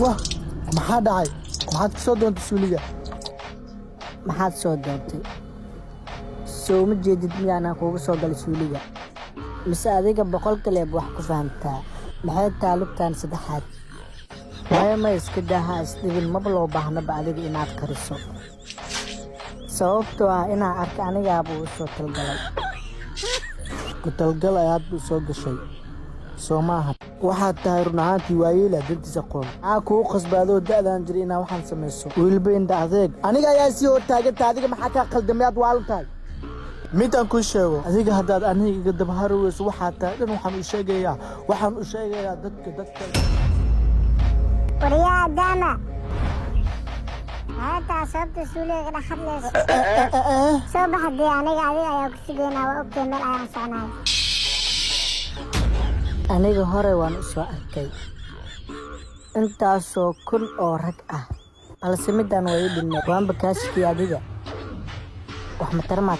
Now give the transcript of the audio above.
واه maxaa dhacay maxaad ka soo doontay suuliga maxaad soo doontay soo ma jeedid miyaanaan kuugu soo galay suuliga mise adiga boqol kaleeb wax ku fahamtaa maxay taalubtaan saddexaad waayo ma iska daaha isdhibin maba loo baahnaba adiga inaad kariso sababtoo ah inaan arka anigaaba u soo talgalay ku talgal ayaad u soo gashay soo maaha waxaad tahay run ahaantii waayeel dantiisa qoon kuu qasbaadoo da'daan jira inaa waxaan samayso wiilba indha adeeg aniga ayaa sii hortaaganta adiga maxaa kaa qaldamayaad waalan tahay midaan kuu sheego adiga haddaad aniga iga dabahari weyso waxaad tahay dhan waxaan u sheegayaa dadka wariyaa daama هاتا صوبت سولي غدا خدليس صوب حدي aniga adiga ayaa ku sigeynaa waa ogtay meel ayaan soconay aniga hore waan u soo arkay intaasoo kun oo rag ah balse midaan way dhimay waanba kaashkii adiga wax ma tarmaad